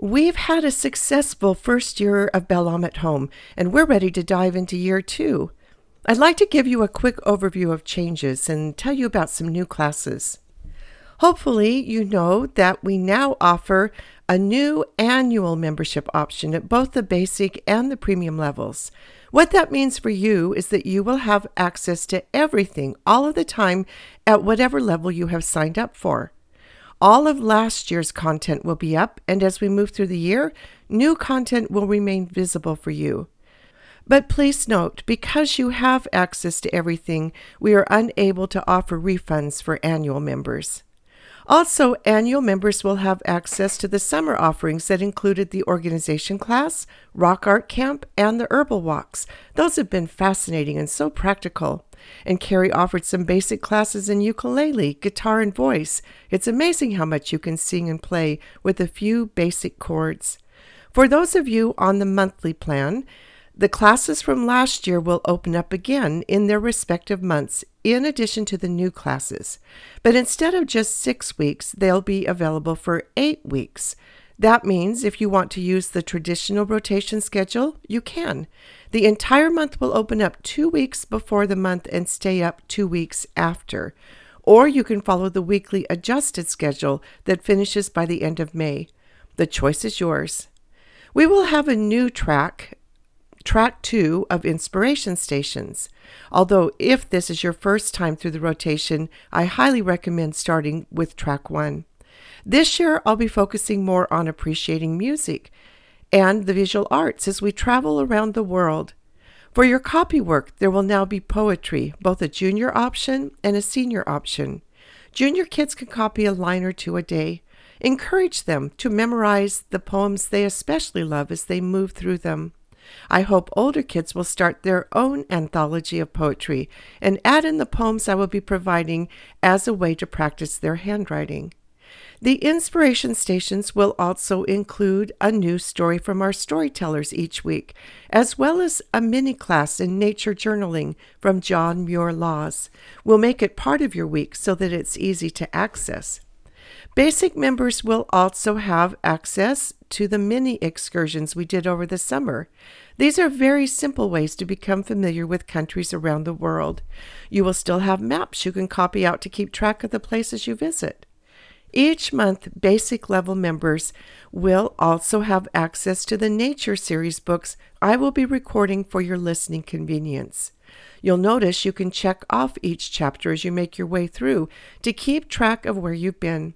We've had a successful first year of Belle at home, and we're ready to dive into year two. I'd like to give you a quick overview of changes and tell you about some new classes. Hopefully, you know that we now offer a new annual membership option at both the basic and the premium levels. What that means for you is that you will have access to everything all of the time at whatever level you have signed up for. All of last year's content will be up, and as we move through the year, new content will remain visible for you. But please note, because you have access to everything, we are unable to offer refunds for annual members. Also, annual members will have access to the summer offerings that included the organization class, rock art camp, and the herbal walks. Those have been fascinating and so practical. And Carrie offered some basic classes in ukulele, guitar, and voice. It's amazing how much you can sing and play with a few basic chords. For those of you on the monthly plan, the classes from last year will open up again in their respective months, in addition to the new classes. But instead of just 6 weeks, they'll be available for 8 weeks. That means if you want to use the traditional rotation schedule, you can. The entire month will open up 2 weeks before the month and stay up 2 weeks after. Or you can follow the weekly adjusted schedule that finishes by the end of May. The choice is yours. We will have a new track 2 of Inspiration Stations. Although if this is your first time through the rotation, I highly recommend starting with track 1. This year, I'll be focusing more on appreciating music and the visual arts as we travel around the world. For your copy work, there will now be poetry, both a junior option and a senior option. Junior kids can copy a line or two a day. Encourage them to memorize the poems they especially love as they move through them. I hope older kids will start their own anthology of poetry and add in the poems I will be providing as a way to practice their handwriting. The Inspiration Stations will also include a new story from our storytellers each week, as well as a mini class in nature journaling from John Muir Laws. We'll make it part of your week so that it's easy to access. Basic members will also have access to the mini excursions we did over the summer. These are very simple ways to become familiar with countries around the world. You will still have maps you can copy out to keep track of the places you visit. Each month, basic level members will also have access to the Nature Series books I will be recording for your listening convenience. You'll notice you can check off each chapter as you make your way through to keep track of where you've been.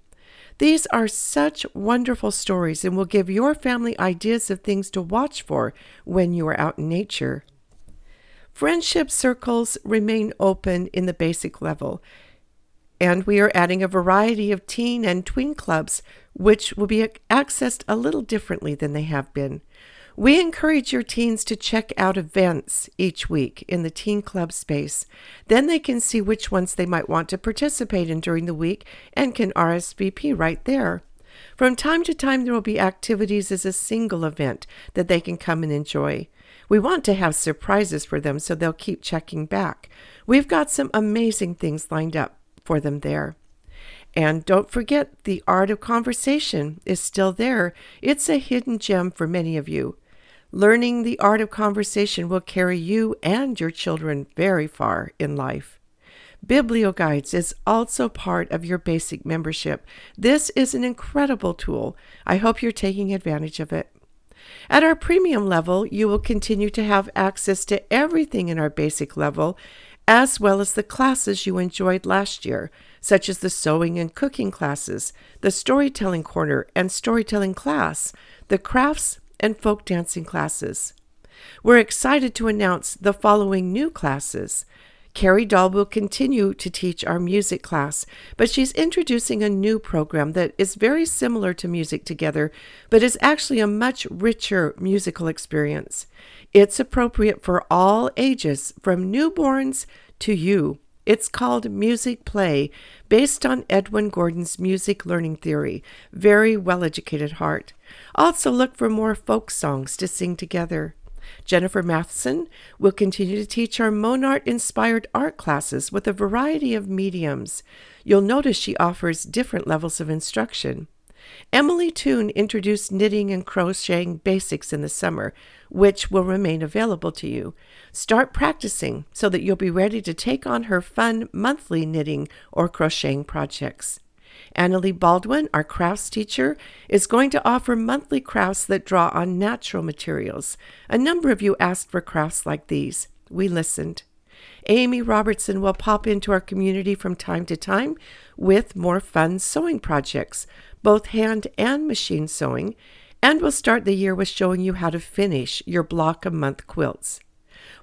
These are such wonderful stories and will give your family ideas of things to watch for when you are out in nature. Friendship circles remain open in the basic level, and we are adding a variety of teen and tween clubs, which will be accessed a little differently than they have been. We encourage your teens to check out events each week in the teen club space. Then they can see which ones they might want to participate in during the week and can RSVP right there. From time to time, there will be activities as a single event that they can come and enjoy. We want to have surprises for them so they'll keep checking back. We've got some amazing things lined up for them there. And don't forget, the art of conversation is still there. It's a hidden gem for many of you. Learning the art of conversation will carry you and your children very far in life. Biblioguides is also part of your basic membership. This is an incredible tool. I hope you're taking advantage of it. At our premium level, you will continue to have access to everything in our basic level, as well as the classes you enjoyed last year, such as the sewing and cooking classes, the storytelling corner and storytelling class, the crafts and folk dancing classes. We're excited to announce the following new classes. Carrie Dahl will continue to teach our music class, but she's introducing a new program that is very similar to Music Together, but is actually a much richer musical experience. It's appropriate for all ages, from newborns to you. It's called Music Play, based on Edwin Gordon's music learning theory. Very well-educated heart. Also look for more folk songs to sing together. Jennifer Matheson will continue to teach our Monart-inspired art classes with a variety of mediums. You'll notice she offers different levels of instruction. Emily Toon introduced knitting and crocheting basics in the summer, which will remain available to you. Start practicing so that you'll be ready to take on her fun monthly knitting or crocheting projects. Annalie Baldwin, our crafts teacher, is going to offer monthly crafts that draw on natural materials. A number of you asked for crafts like these. We listened. Amy Robertson will pop into our community from time to time with more fun sewing projects, both hand and machine sewing, and we'll start the year with showing you how to finish your block-a-month quilts.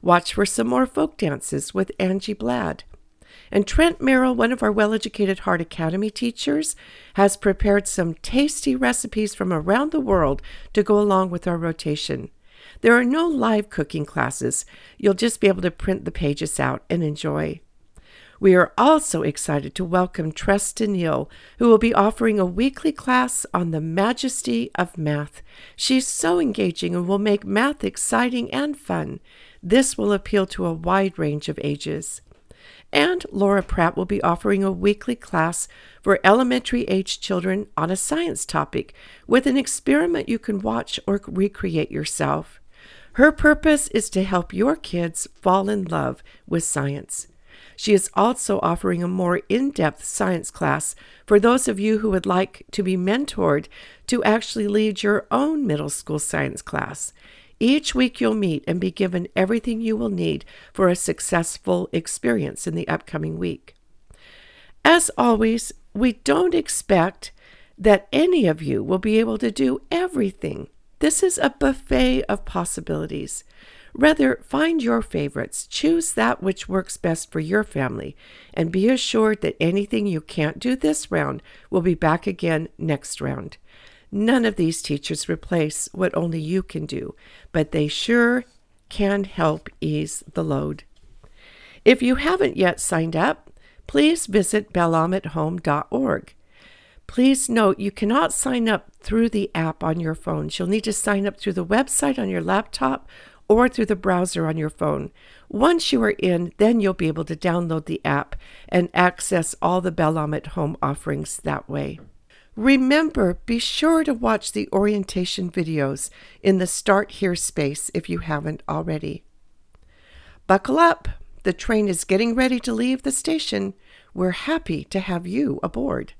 Watch for some more folk dances with Angie Bladd. And Trent Merrill, one of our Well-Educated Heart Academy teachers, has prepared some tasty recipes from around the world to go along with our rotation. There are no live cooking classes. You'll just be able to print the pages out and enjoy. We are also excited to welcome Tress Daniil, who will be offering a weekly class on the majesty of math. She's so engaging and will make math exciting and fun. This will appeal to a wide range of ages. And Laura Pratt will be offering a weekly class for elementary-age children on a science topic with an experiment you can watch or recreate yourself. Her purpose is to help your kids fall in love with science. She is also offering a more in-depth science class for those of you who would like to be mentored to actually lead your own middle school science class. Each week you'll meet and be given everything you will need for a successful experience in the upcoming week. As always, we don't expect that any of you will be able to do everything. This is a buffet of possibilities. Rather, find your favorites, choose that which works best for your family, and be assured that anything you can't do this round will be back again next round. None of these teachers replace what only you can do, but they sure can help ease the load. If you haven't yet signed up, please visit belleamothome.org. Please note you cannot sign up through the app on your phones. You'll need to sign up through the website on your laptop or through the browser on your phone. Once you are in, then you'll be able to download the app and access all the Belle Am at Home offerings that way. Remember, be sure to watch the orientation videos in the Start Here space if you haven't already. Buckle up. The train is getting ready to leave the station. We're happy to have you aboard.